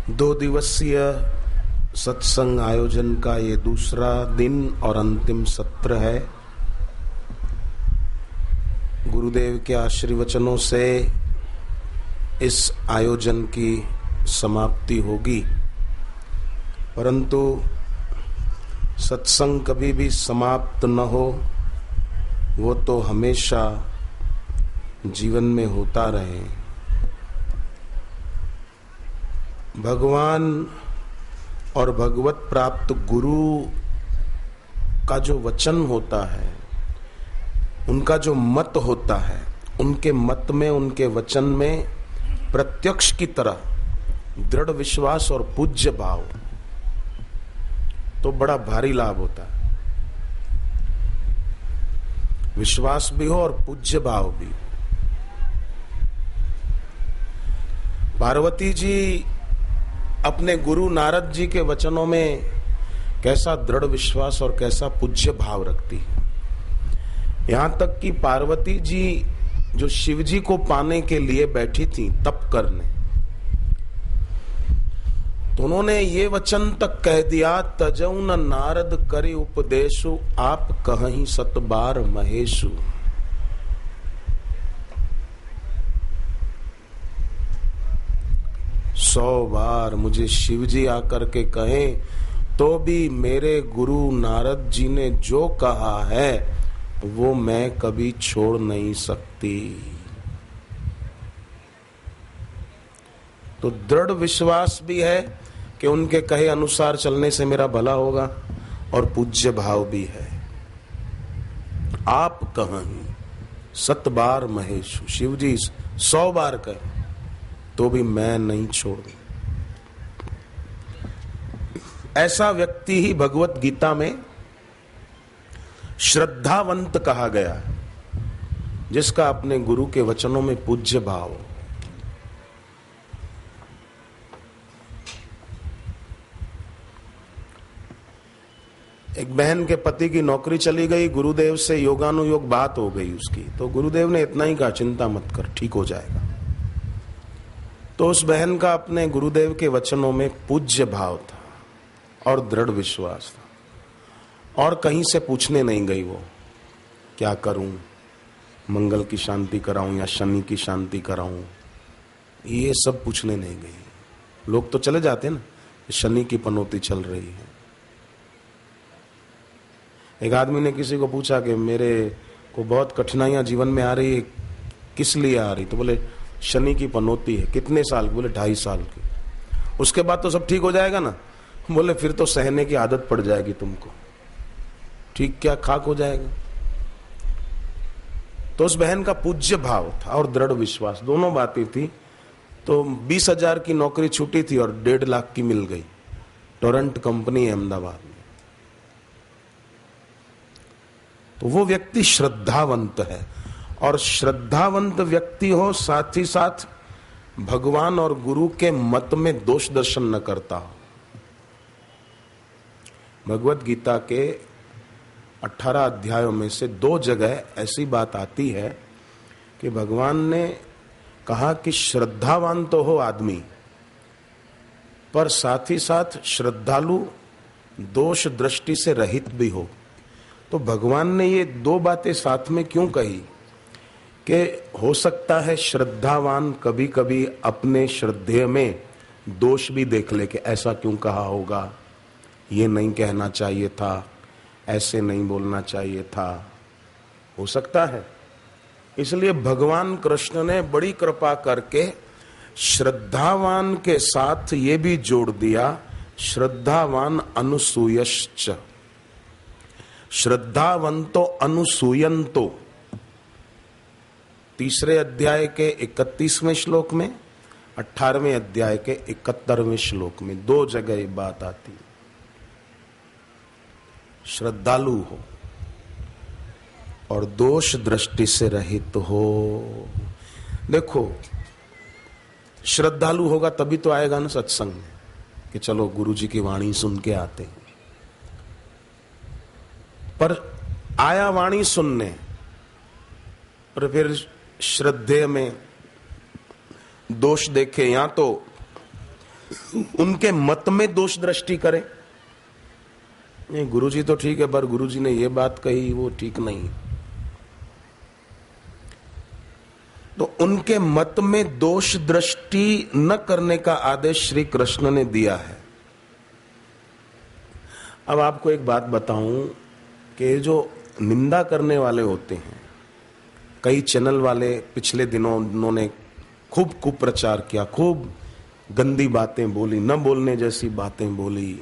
2 दिवसीय सत्संग आयोजन का ये दूसरा दिन और अंतिम सत्र है। गुरुदेव के आशीर्वचनों से इस आयोजन की समाप्ति होगी, परंतु सत्संग कभी भी समाप्त न हो, वो तो हमेशा जीवन में होता रहे। भगवान और भगवत प्राप्त गुरु का जो वचन होता है, उनका जो मत होता है, उनके मत में, उनके वचन में प्रत्यक्ष की तरह दृढ़ विश्वास और पूज्य भाव तो बड़ा भारी लाभ होता है। विश्वास भी हो और पूज्य भाव भी। पार्वती जी अपने गुरु नारद जी के वचनों में कैसा दृढ़ विश्वास और कैसा पूज्य भाव रखती है। यहां तक कि पार्वती जी जो शिव जी को पाने के लिए बैठी थी तप करने, तो उन्होंने ये वचन तक कह दिया, तजौ न नारद करे उपदेशु, आप कहीं सत बार महेशु। सौ बार मुझे शिव जी आकर के कहें तो भी मेरे गुरु नारद जी ने जो कहा है वो मैं कभी छोड़ नहीं सकती। तो दृढ़ विश्वास भी है कि उनके कहे अनुसार चलने से मेरा भला होगा, और पूज्य भाव भी है। आप कहीं सत बार महेश, शिव जी 100 बार कहे तो भी मैं नहीं छोड़ू। ऐसा व्यक्ति ही भगवत गीता में श्रद्धावंत कहा गया है, जिसका अपने गुरु के वचनों में पूज्य भाव। एक बहन के पति की नौकरी चली गई, गुरुदेव से योगानुयोग बात हो गई उसकी, तो गुरुदेव ने इतना ही कहा, चिंता मत कर, ठीक हो जाएगा। तो उस बहन का अपने गुरुदेव के वचनों में पूज्य भाव था और दृढ़ विश्वास था, और कहीं से पूछने नहीं गई वो क्या करूं, मंगल की शांति कराऊं या शनि की शांति कराऊं, ये सब पूछने नहीं गई। लोग तो चले जाते ना, शनि की पनौती चल रही है। एक आदमी ने किसी को पूछा कि मेरे को बहुत कठिनाइयां जीवन में आ रही है, किस लिए आ रही, तो बोले शनि की पनौती है। कितने साल? बोले 2.5 साल की। उसके बाद तो सब ठीक हो जाएगा ना? बोले फिर तो सहने की आदत पड़ जाएगी तुमको, ठीक क्या खाक हो जाएगा। तो उस बहन का पूज्य भाव था और दृढ़ विश्वास, दोनों बातें थी। तो 20,000 की नौकरी छूटी थी और 1.5 लाख की मिल गई। टोरेंट कंपनी है अहमदाबाद में। तो वो व्यक्ति श्रद्धावंत है, और श्रद्धावंत व्यक्ति हो, साथ ही साथ भगवान और गुरु के मत में दोष दर्शन न करता हो। भगवत गीता के 18 अध्यायों में से 2 जगह ऐसी बात आती है कि भगवान ने कहा कि श्रद्धावान तो हो आदमी, पर साथ ही साथ श्रद्धालु दोष दृष्टि से रहित भी हो। तो भगवान ने ये 2 बातें साथ में क्यों कही कि हो सकता है श्रद्धावान कभी कभी अपने श्रद्धेय में दोष भी देख ले कि ऐसा क्यों कहा होगा, ये नहीं कहना चाहिए था, ऐसे नहीं बोलना चाहिए था, हो सकता है। इसलिए भगवान कृष्ण ने बड़ी कृपा करके श्रद्धावान के साथ ये भी जोड़ दिया, श्रद्धावान अनुसूयश्च, श्रद्धावंतो अनुसूयंतो। 3 अध्याय के 31वें श्लोक में, 18वें अध्याय के 71वें श्लोक में 2 जगह ये बात आती है। श्रद्धालु हो और दोष दृष्टि से रहित हो। देखो, श्रद्धालु होगा तभी तो आएगा ना सत्संग में, कि चलो गुरु जी की वाणी सुन के आते हैं। पर आया वाणी सुनने, पर फिर श्रद्धेय में दोष देखे, या तो उनके मत में दोष दृष्टि करे। नहीं, गुरुजी तो ठीक है, पर गुरुजी ने ये बात कही वो ठीक नहीं। तो उनके मत में दोष दृष्टि न करने का आदेश श्री कृष्ण ने दिया है। अब आपको एक बात बताऊं कि जो निंदा करने वाले होते हैं, कई चैनल वाले पिछले दिनों उन्होंने खूब कुप्रचार किया, खूब गंदी बातें बोली, न बोलने जैसी बातें बोली,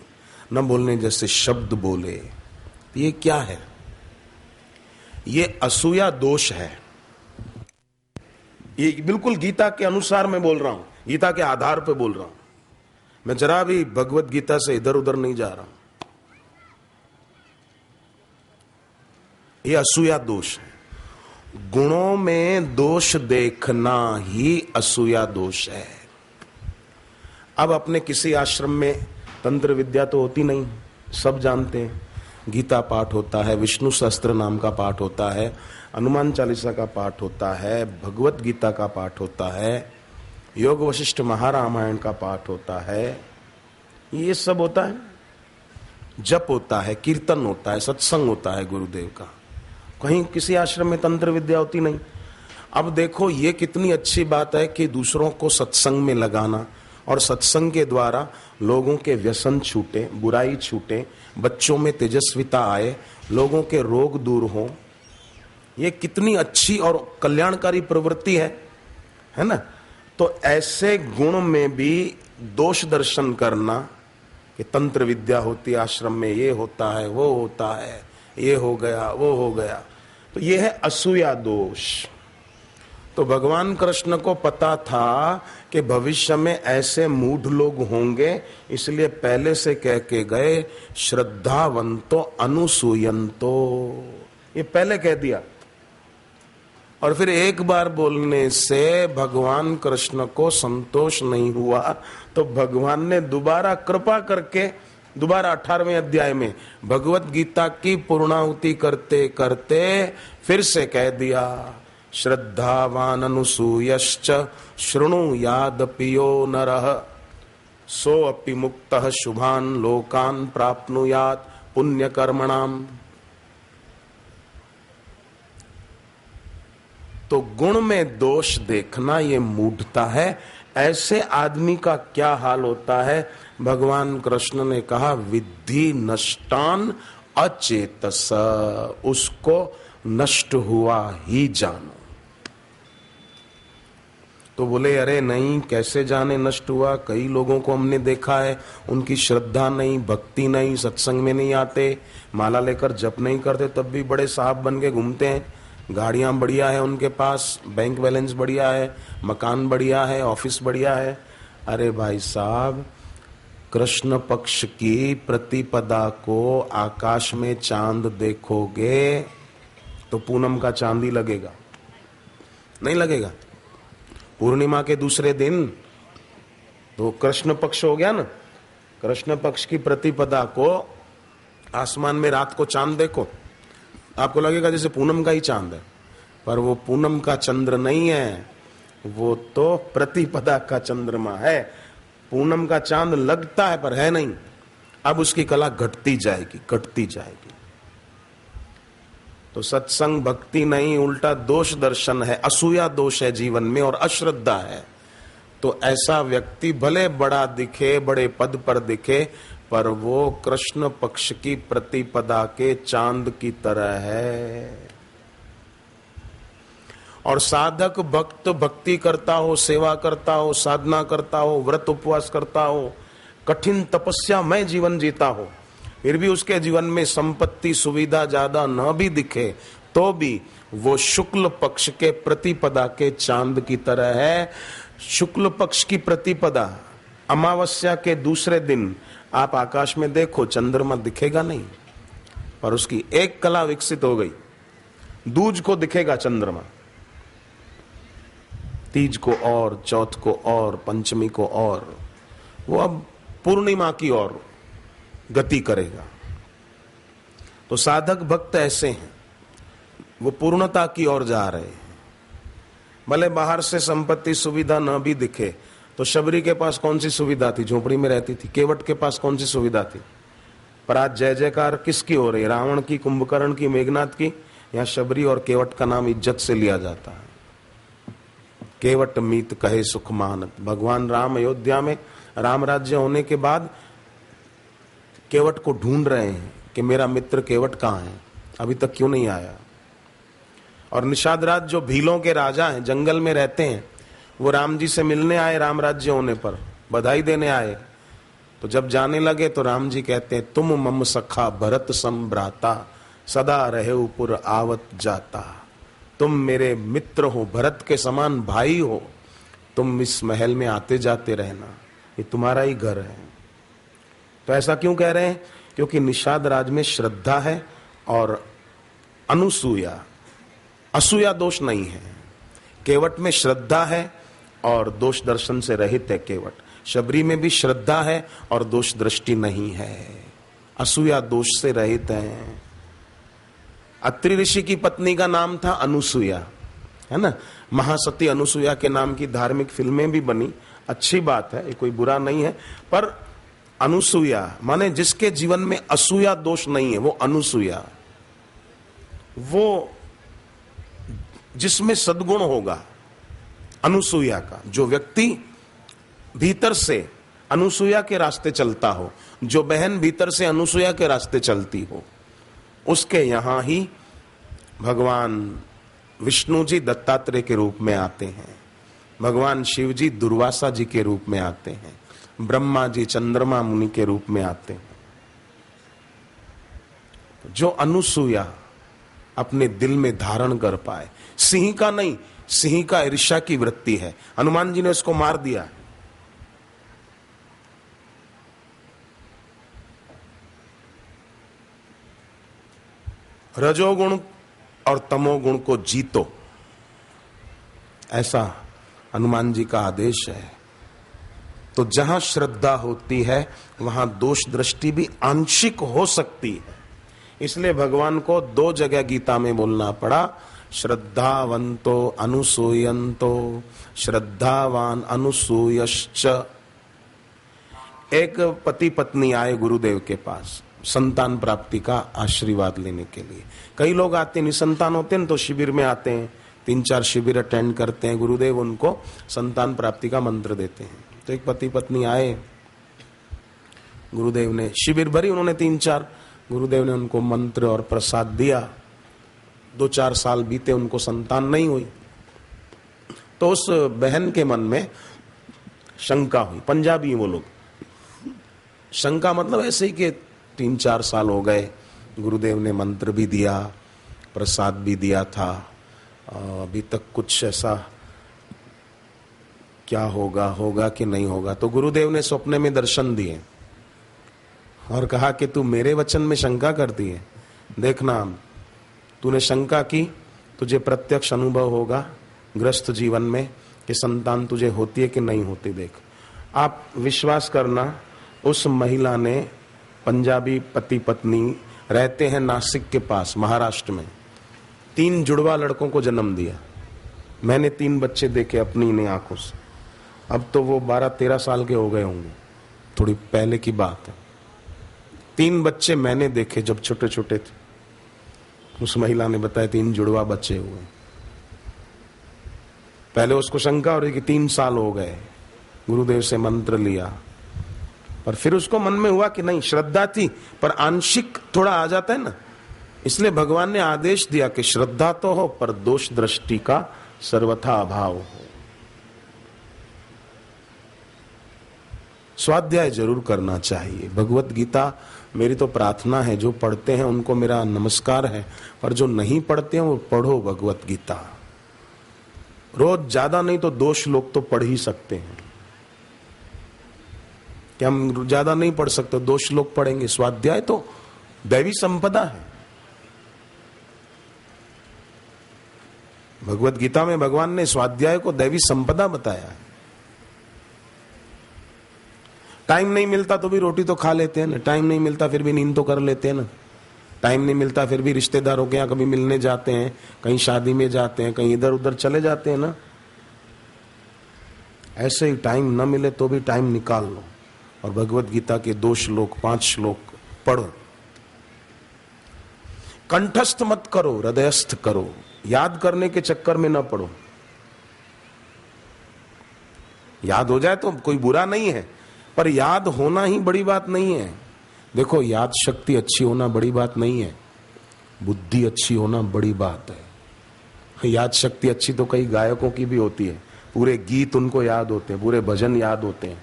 न बोलने जैसे शब्द बोले। ये क्या है? ये असूया दोष है। ये बिल्कुल गीता के अनुसार मैं बोल रहा हूं, गीता के आधार पे बोल रहा हूं। मैं जरा भी भगवत गीता से इधर उधर नहीं जा रहा हूं। ये असूया दोष है। गुणों में दोष देखना ही असूया दोष है। अब अपने किसी आश्रम में तंत्र विद्या तो होती नहीं, सब जानते हैं। गीता पाठ होता है, विष्णु सहस्त्र नाम का पाठ होता है, हनुमान चालीसा का पाठ होता है, भगवत गीता का पाठ होता है, योग वशिष्ठ महारामायण का पाठ होता है, ये सब होता है। जप होता है, कीर्तन होता है, सत्संग होता है गुरुदेव का। कहीं किसी आश्रम में तंत्र विद्या होती नहीं। अब देखो ये कितनी अच्छी बात है कि दूसरों को सत्संग में लगाना, और सत्संग के द्वारा लोगों के व्यसन छूटे, बुराई छूटे, बच्चों में तेजस्विता आए, लोगों के रोग दूर हो। ये कितनी अच्छी और कल्याणकारी प्रवृत्ति है ना? तो ऐसे गुण में भी दोष दर्शन करना कि तंत्र विद्या होती है आश्रम में, ये होता है, वो होता है, ये हो गया, वो हो गया, तो ये है असूया दोष। तो भगवान कृष्ण को पता था कि भविष्य में ऐसे मूढ़ लोग होंगे, इसलिए पहले से कह के गए श्रद्धावंतो अनुसूयंतो, ये पहले कह दिया। और फिर एक बार बोलने से भगवान कृष्ण को संतोष नहीं हुआ, तो भगवान ने दोबारा कृपा करके दोबारा 18वें अध्याय में भगवत गीता की पूर्णाहुति करते करते फिर से कह दिया श्रद्धावान अनुसूयश्च शृणुयादपि यो नरः सोऽपि मुक्तः शुभान् लोकान् प्राप्नुयात् पुण्यकर्मणाम्। तो गुण में दोष देखना ये मूढ़ता है। ऐसे आदमी का क्या हाल होता है? भगवान कृष्ण ने कहा विद्धि नष्टान अचेतस, उसको नष्ट हुआ ही जानो। तो बोले अरे नहीं, कैसे जाने नष्ट हुआ? कई लोगों को हमने देखा है, उनकी श्रद्धा नहीं, भक्ति नहीं, सत्संग में नहीं आते, माला लेकर जप नहीं करते, तब भी बड़े साहब बन के घूमते हैं, गाड़ियां बढ़िया है उनके पास, बैंक बैलेंस बढ़िया है, मकान बढ़िया है, ऑफिस बढ़िया है। अरे भाई साहब, कृष्ण पक्ष की प्रतिपदा को आकाश में चांद देखोगे तो पूनम का चांद ही लगेगा, नहीं लगेगा? पूर्णिमा के दूसरे दिन तो कृष्ण पक्ष हो गया ना। कृष्ण पक्ष की प्रतिपदा को आसमान में रात को चांद देखो, आपको लगेगा जैसे पूनम का ही चांद है, पर वो पूनम का चंद्र नहीं है, वो तो प्रतिपदा का चंद्रमा है। पूनम का चांद लगता है पर है नहीं। अब उसकी कला घटती जाएगी, घटती जाएगी। तो सत्संग भक्ति नहीं, उल्टा दोष दर्शन है, असूया दोष है जीवन में और अश्रद्धा है। तो ऐसा व्यक्ति भले बड़ा दिखे, बड़े पद पर दिखे, पर वो कृष्ण पक्ष की प्रतिपदा के चांद की तरह है। और साधक भक्त भक्ति करता हो, सेवा करता हो, साधना करता हो, व्रत उपवास करता हो, कठिन तपस्या में जीवन जीता हो, फिर भी उसके जीवन में संपत्ति सुविधा ज्यादा न भी दिखे, तो भी वो शुक्ल पक्ष के प्रतिपदा के चांद की तरह है। शुक्ल पक्ष की प्रतिपदा अमावस्या के दूसरे दिन आप आकाश में देखो, चंद्रमा दिखेगा नहीं, पर उसकी एक कला विकसित हो गई, दूज को दिखेगा चंद्रमा, तीज को और, चौथ को और, पंचमी को और, वो अब पूर्णिमा की ओर गति करेगा। तो साधक भक्त ऐसे हैं, वो पूर्णता की ओर जा रहे हैं। भले बाहर से संपत्ति सुविधा न भी दिखे, तो शबरी के पास कौन सी सुविधा थी? झोपड़ी में रहती थी। केवट के पास कौन सी सुविधा थी? पर आज जय जयकार किसकी हो रही? रावण की, कुंभकर्ण की, मेघनाथ की? यहाँ शबरी और केवट का नाम इज्जत से लिया जाता है। केवट मीत कहे सुख मानत। भगवान राम अयोध्या में राम राज्य होने के बाद केवट को ढूंढ रहे हैं कि मेरा मित्र केवट कहाँ है, अभी तक क्यों नहीं आया। और निषाद राज जो भीलों के राजा हैं, जंगल में रहते हैं, वो राम जी से मिलने आए, राम राज्य होने पर बधाई देने आए। तो जब जाने लगे तो राम जी कहते हैं, तुम मम सखा भरत संभ्राता, सदा रहे पुर आवत जाता। तुम मेरे मित्र हो, भरत के समान भाई हो, तुम इस महल में आते जाते रहना, ये तुम्हारा ही घर है। तो ऐसा क्यों कह रहे हैं? क्योंकि निषाद राज में श्रद्धा है और अनुसूया, असूया दोष नहीं है। केवट में श्रद्धा है और दोष दर्शन से रहित है केवट। शबरी में भी श्रद्धा है और दोष दृष्टि नहीं है, असूया दोष से रहित है। अत्रि ऋषि की पत्नी का नाम था अनुसूया, है ना। महासती अनुसूया के नाम की धार्मिक फिल्में भी बनी, अच्छी बात है, ये कोई बुरा नहीं है। पर अनुसूया माने जिसके जीवन में असूया दोष नहीं है, वो अनुसूया, वो जिसमें सद्गुण होगा अनुसूया का। जो व्यक्ति भीतर से अनुसूया के रास्ते चलता हो, जो बहन भीतर से अनुसूया के रास्ते चलती हो, उसके यहां ही भगवान विष्णु जी दत्तात्रेय के रूप में आते हैं, भगवान शिव जी दुर्वासा जी के रूप में आते हैं, ब्रह्मा जी चंद्रमा मुनि के रूप में आते हैं। जो अनुसूया अपने दिल में धारण कर पाए, सिंह का नहीं, सिंह का ईर्ष्या की वृत्ति है, हनुमान जी ने उसको मार दिया। रजोगुण और तमोगुण को जीतो, ऐसा हनुमान जी का आदेश है। तो जहां श्रद्धा होती है वहां दोष दृष्टि भी आंशिक हो सकती है। इसलिए भगवान को दो जगह गीता में बोलना पड़ा, श्रद्धावंतो अनुसूयंतो श्रद्धावान अनुसूयश्च। एक पति पत्नी आए गुरुदेव के पास संतान प्राप्ति का आशीर्वाद लेने के लिए। कई लोग आते हैं, निसंतान होते हैं तो शिविर में आते हैं, 3-4 शिविर अटेंड करते हैं, गुरुदेव उनको संतान प्राप्ति का मंत्र देते हैं। तो एक पति पत्नी आए, गुरुदेव ने शिविर भरी, उन्होंने 3-4, गुरुदेव ने उनको मंत्र और प्रसाद दिया। 2-4 साल बीते, उनको संतान नहीं हुई। तो उस बहन के मन में शंका हुई। पंजाबी वो लोग, शंका मतलब ऐसे ही कि 3-4 साल हो गए, गुरुदेव ने मंत्र भी दिया, प्रसाद भी दिया था, अभी तक कुछ ऐसा क्या होगा कि नहीं होगा। तो गुरुदेव ने स्वप्न में दर्शन दिए और कहा कि तू मेरे वचन में शंका करती है, देखना तूने शंका की, तुझे प्रत्यक्ष अनुभव होगा ग्रस्त जीवन में कि संतान तुझे होती है कि नहीं होती। देख, आप विश्वास करना, उस महिला ने, पंजाबी पति पत्नी रहते हैं नासिक के पास महाराष्ट्र में, 3 जुड़वा लड़कों को जन्म दिया। मैंने 3 बच्चे देखे अपनी इन्हीं आंखों से। अब तो वो 12-13 साल के हो गए होंगे, थोड़ी पहले की बात है। 3 बच्चे मैंने देखे जब छोटे छोटे थे। उस महिला ने बताया 3 जुड़वा बच्चे हुए। पहले उसको शंका हो रही कि 3 साल हो गए, गुरुदेव से मंत्र लिया, पर फिर उसको मन में हुआ कि नहीं, श्रद्धा थी पर आंशिक थोड़ा आ जाता है ना, इसलिए भगवान ने आदेश दिया कि श्रद्धा तो हो पर दोष दृष्टि का सर्वथा अभाव हो। स्वाध्याय जरूर करना चाहिए। भगवत गीता मेरी तो प्रार्थना है, जो पढ़ते हैं उनको मेरा नमस्कार है, पर जो नहीं पढ़ते हैं वो पढ़ो भगवत गीता। रोज ज्यादा नहीं तो 2 श्लोक तो पढ़ ही सकते हैं। कि हम ज्यादा नहीं पढ़ सकते, 2 श्लोक पढ़ेंगे। स्वाध्याय तो दैवी संपदा है। भगवत गीता में भगवान ने स्वाध्याय को दैवी संपदा बताया है। टाइम नहीं मिलता तो भी रोटी तो खा लेते हैं ना, टाइम नहीं मिलता फिर भी नींद तो कर लेते हैं ना, टाइम नहीं मिलता फिर भी रिश्तेदारों के यहाँ कभी मिलने जाते हैं, कहीं शादी में जाते हैं, कहीं इधर उधर चले जाते हैं ना। ऐसे ही टाइम न मिले तो भी टाइम निकाल लो और भगवत गीता के 2 श्लोक 5 श्लोक पढ़ो। कंठस्थ मत करो, हृदयस्थ करो। याद करने के चक्कर में न पड़ो। याद हो जाए तो कोई बुरा नहीं है, पर याद होना ही बड़ी बात नहीं है। देखो, याद शक्ति अच्छी होना बड़ी बात नहीं है, बुद्धि अच्छी होना बड़ी बात है। याद शक्ति अच्छी तो कई गायकों की भी होती है, पूरे गीत उनको याद होते हैं, पूरे भजन याद होते हैं।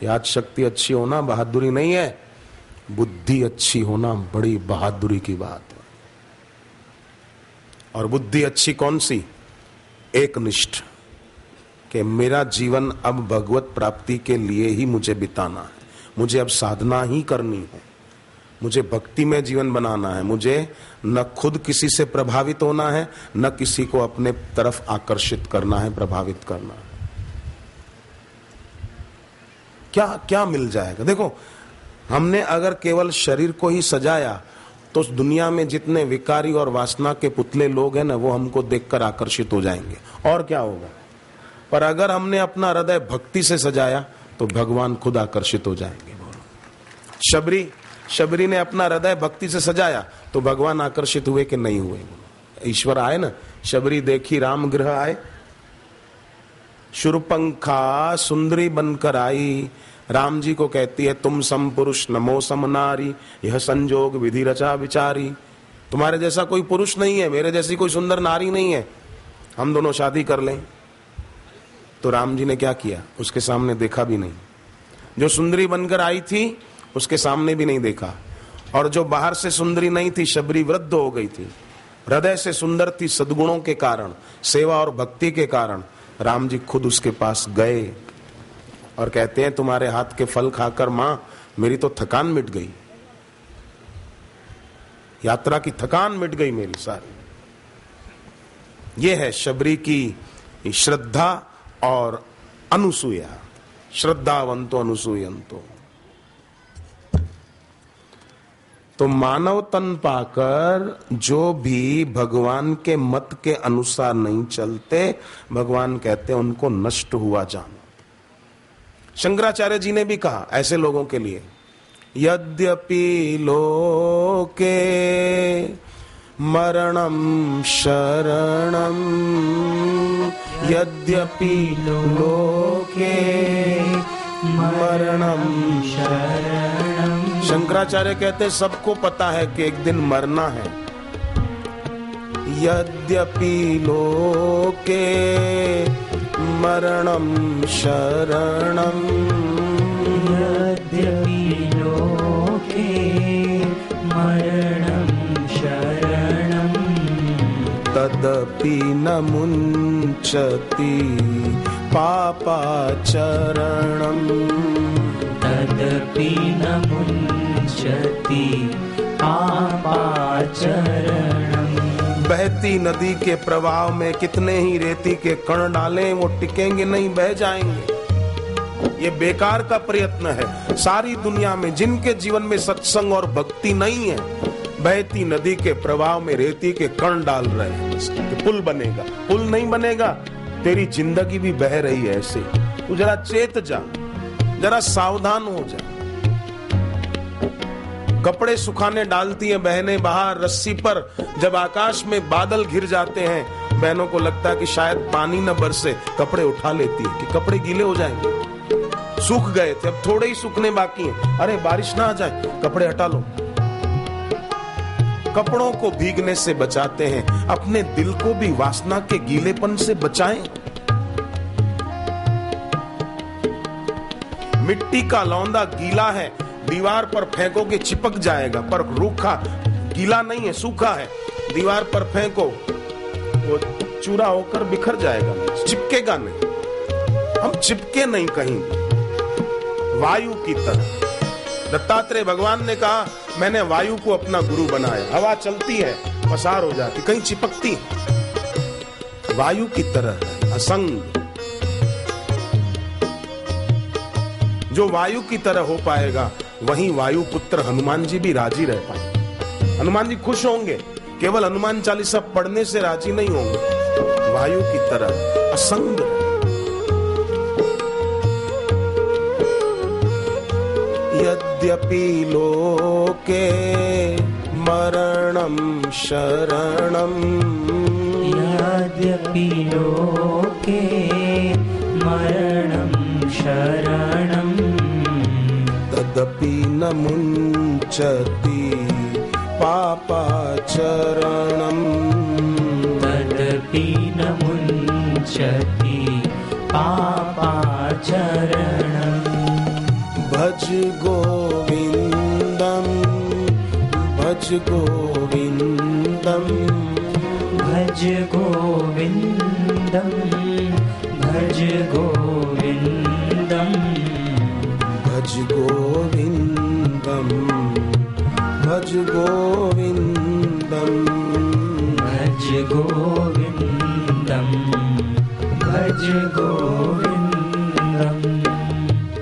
याद शक्ति अच्छी होना बहादुरी नहीं है, बुद्धि अच्छी होना बड़ी बहादुरी की बात है। और बुद्धि अच्छी कौन सी? एकनिष्ठ, कि मेरा जीवन अब भगवत प्राप्ति के लिए ही मुझे बिताना है, मुझे अब साधना ही करनी है, मुझे भक्ति में जीवन बनाना है, मुझे न खुद किसी से प्रभावित होना है, न किसी को अपने तरफ आकर्षित करना है, प्रभावित करना है। क्या क्या मिल जाएगा? देखो, हमने अगर केवल शरीर को ही सजाया तो उस दुनिया में जितने विकारी और वासना के पुतले लोग हैं ना, वो हमको देखकर आकर्षित हो जाएंगे, और क्या होगा। पर अगर हमने अपना हृदय भक्ति से सजाया तो भगवान खुद आकर्षित हो जाएंगे। बोलो, शबरी ने अपना हृदय भक्ति से सजाया तो भगवान आकर्षित हुए कि नहीं हुए? ईश्वर आए ना। शबरी देखी राम गृह आए, शूरपंखा सुंदरी बनकर आई, राम जी को कहती है तुम सम पुरुष नमो सम नारी, यह संजोग विधि रचा विचारी। तुम्हारे जैसा कोई पुरुष नहीं है, मेरे जैसी कोई सुंदर नारी नहीं है, हम दोनों शादी कर लें। तो राम जी ने क्या किया? उसके सामने देखा भी नहीं। जो सुंदरी बनकर आई थी उसके सामने भी नहीं देखा, और जो बाहर से सुंदरी नहीं थी, शबरी वृद्ध हो गई थी, हृदय से सुंदर थी, सद्गुणों के कारण, सेवा और भक्ति के कारण, राम जी खुद उसके पास गए और कहते हैं तुम्हारे हाथ के फल खाकर मां मेरी तो थकान मिट गई, यात्रा की थकान मिट गई मेरी सारी। ये है शबरी की श्रद्धा और अनुसूया, श्रद्धावंतो अनुसूयंतो। तो मानव तन पाकर जो भी भगवान के मत के अनुसार नहीं चलते, भगवान कहते हैं उनको नष्ट हुआ जानो। शंकराचार्य जी ने भी कहा ऐसे लोगों के लिए, यद्यपि लोके मरणम शरणम, यद्यपि लोके मरणम शरणम। शंकराचार्य कहते सबको पता है कि एक दिन मरना है। यद्यपि लोके मरणम शरणम, यद्यपि लोके मरणम शरणम, तदपि न मुञ्चति पापाचरणम, तदपि न मुञ्चति पापाचरणम। बहती नदी के प्रवाह में कितने ही रेती के कण डालें, वो टिकेंगे नहीं, बह जाएंगे। ये बेकार का प्रयत्न है। सारी दुनिया में जिनके जीवन में सत्संग और भक्ति नहीं है, बहती नदी के प्रवाह में रेती के कण डाल रहे हैं कि पुल बनेगा। पुल नहीं बनेगा, तेरी जिंदगी भी बह रही है ऐसे। तू जरा चेत जा, जरा सावधान हो जा। कपड़े सुखाने डालती हैं बहनें बाहर रस्सी पर, जब आकाश में बादल घिर जाते हैं, बहनों को लगता है कि शायद पानी न बरसे, कपड़े उठा लेती है कि कपड़े गीले हो जाएंगे। सूख गए थे, अब थोड़े ही सूखने बाकी हैं, अरे बारिश ना आ जाए, कपड़े हटा लो। कपड़ों को भीगने से बचाते हैं, अपने दिल को भी वासना के गीलेपन से बचाएं। मिट्टी का लौंदा गीला है, दीवार पर फेंकोगे चिपक जाएगा, पर रूखा गीला नहीं है, सूखा है, दीवार पर फेंको वो चूरा होकर बिखर जाएगा, चिपकेगा नहीं। हम चिपके नहीं कहीं, वायु की तरह। दत्तात्रेय भगवान ने कहा मैंने वायु को अपना गुरु बनाया। हवा चलती है, पसार हो जाती, कहीं चिपकती, वायु की तरह असंग। जो वायु की तरह हो पाएगा, वहीं वायु पुत्र हनुमान जी भी राजी रह पाएंगे। हनुमान जी खुश होंगे, केवल हनुमान चालीसा पढ़ने से राजी नहीं होंगे। वायु की तरह असंग। यद्यपि लोके मरणं शरणं यद्यपि लोके मरणं शरणं तदपि न मुञ्चति पापाचरणं तदपि न मुञ्चति पापाचरणं भज गोविन्दं भज गोविन्दं भज गोविन्दं भज गोविन्दं भज गोविन्दं भज गोविन्दं भज गोविन्दं भज गोविन्दं।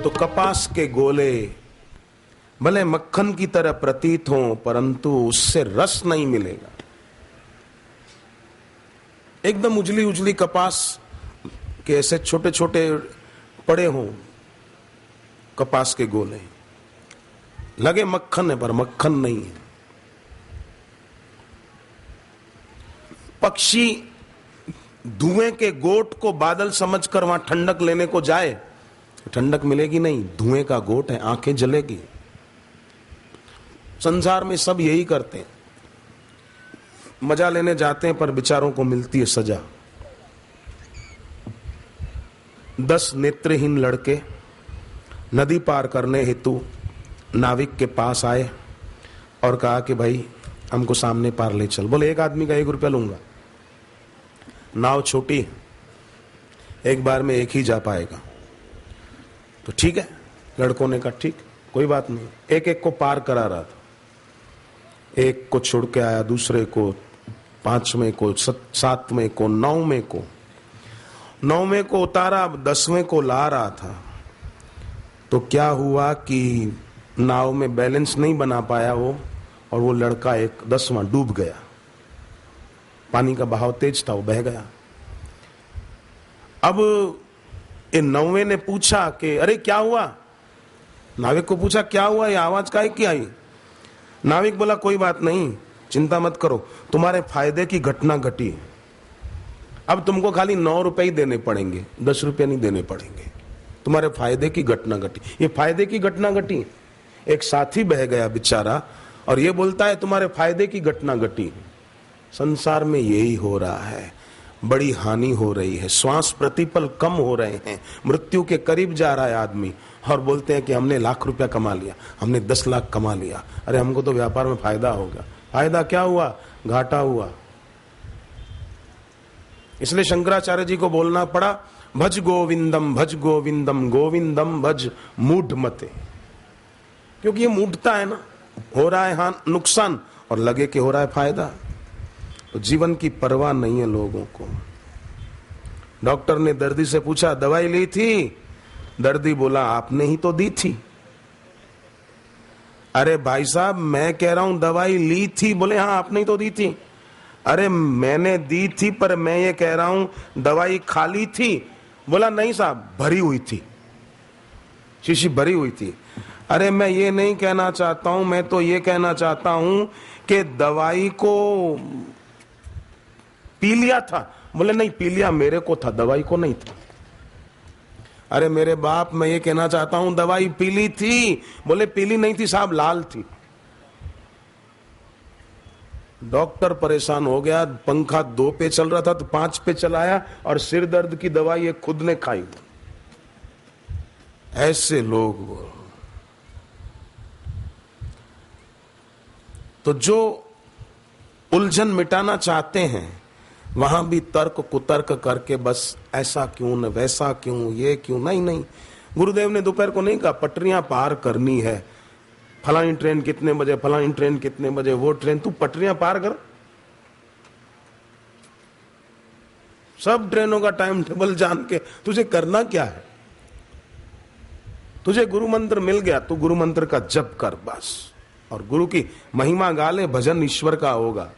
तो कपास के गोले भले मक्खन की तरह प्रतीत हों परंतु उससे रस नहीं मिलेगा। एकदम उजली उजली कपास के ऐसे छोटे छोटे पड़े हों कपास के गोले, लगे मक्खन है पर मक्खन नहीं है। पक्षी धुएं के गोट को बादल समझकर वहां ठंडक लेने को जाए, ठंडक मिलेगी नहीं, धुएं का गोट है, आंखें जलेगी। संसार में सब यही करते हैं, मजा लेने जाते हैं पर बेचारों को मिलती है सजा। 10 नेत्रहीन लड़के नदी पार करने हेतु नाविक के पास आए और कहा कि भाई हमको सामने पार ले चल। बोले एक आदमी का 1 रुपया लूंगा, नाव छोटी, एक बार में एक ही जा पाएगा। तो ठीक है, लड़कों ने कहा ठीक, कोई बात नहीं। एक एक को पार करा रहा था, एक को छोड़ के आया, दूसरे को 5वें को, 7वें को, 9वें को, 9वें को उतारा, 10वें को ला रहा था। तो क्या हुआ कि नाव में बैलेंस नहीं बना पाया वो, और वो लड़का एक 10वां डूब गया। पानी का बहाव तेज था, वो बह गया। अब ये 9वें ने पूछा कि अरे क्या हुआ, नाविक को पूछा क्या हुआ, ये आवाज काहे की आई। नाविक बोला कोई बात नहीं, चिंता मत करो, तुम्हारे फायदे की घटना घटी। अब तुमको खाली 9 रुपए ही देने पड़ेंगे, 10 रुपए नहीं देने पड़ेंगे, तुम्हारे फायदे की घटना घटी। ये फायदे की घटना घटी, एक साथी बह गया बेचारा और ये बोलता है तुम्हारे फायदे की घटना घटी। संसार में यही हो रहा है, बड़ी हानि हो रही है, श्वास प्रतिपल कम हो रहे हैं, मृत्यु के करीब जा रहा है आदमी, और बोलते हैं कि हमने लाख रुपया कमा लिया, हमने 10 लाख कमा लिया। अरे हमको तो व्यापार में फायदा होगा। फायदा क्या हुआ, घाटा हुआ। इसलिए शंकराचार्य जी को बोलना पड़ा भज गोविंदम गोविंदम भज मूढ़ मते, क्योंकि ये मूढ़ता है ना, हो रहा है हाँ नुकसान और लगे कि हो रहा है फायदा। तो जीवन की परवाह नहीं है लोगों को। डॉक्टर ने दर्दी से पूछा दवाई ली थी, दर्दी बोला आपने ही तो दी थी। अरे भाई साहब मैं कह रहा हूं दवाई ली थी, बोले हाँ आपने ही तो दी थी। अरे मैंने दी थी पर मैं ये कह रहा हूं दवाई खाली थी, बोला नहीं साहब भरी हुई थी, शीशी भरी हुई थी। अरे मैं ये नहीं कहना चाहता हूं, मैं तो ये कहना चाहता हूं कि दवाई को पी लिया था, बोले नहीं पी लिया मेरे को था, दवाई को नहीं था। अरे मेरे बाप मैं ये कहना चाहता हूं दवाई पीली थी, बोले पीली नहीं थी साहब लाल थी। डॉक्टर परेशान हो गया, पंखा 2 पे चल रहा था तो 5 पे चलाया और सिर दर्द की दवाई ये खुद ने खाई। ऐसे लोग तो जो उलझन मिटाना चाहते हैं वहां भी तर्क कुतर्क करके बस ऐसा क्यों न वैसा क्यों ये क्यों, नहीं। गुरुदेव ने दोपहर को नहीं कहा पटरियां पार करनी है, फलानी ट्रेन कितने बजे, फलानी ट्रेन कितने बजे, वो ट्रेन, तू पटरियां पार कर। सब ट्रेनों का टाइम टेबल जान के तुझे करना क्या है। तुझे गुरु मंत्र मिल गया, तू गुरु मंत्र का जप कर बस, और गुरु की महिमा गा ले, भजन ईश्वर का होगा।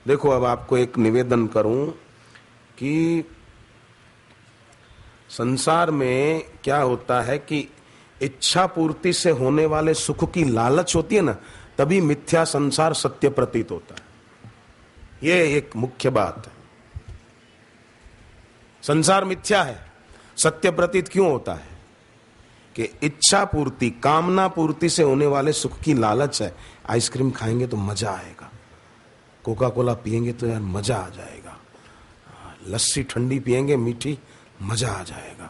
देखो अब आपको एक निवेदन करूं कि संसार में क्या होता है कि इच्छा पूर्ति से होने वाले सुख की लालच होती है ना, तभी मिथ्या संसार सत्य प्रतीत होता है। ये एक मुख्य बात है। संसार मिथ्या है, सत्य प्रतीत क्यों होता है? कि इच्छा पूर्ति, कामना पूर्ति से होने वाले सुख की लालच है। आइसक्रीम खाएंगे तो मजा आएगा, कोका कोला पिएंगे तो यार मजा आ जाएगा, लस्सी ठंडी पिएंगे मीठी, मजा आ जाएगा,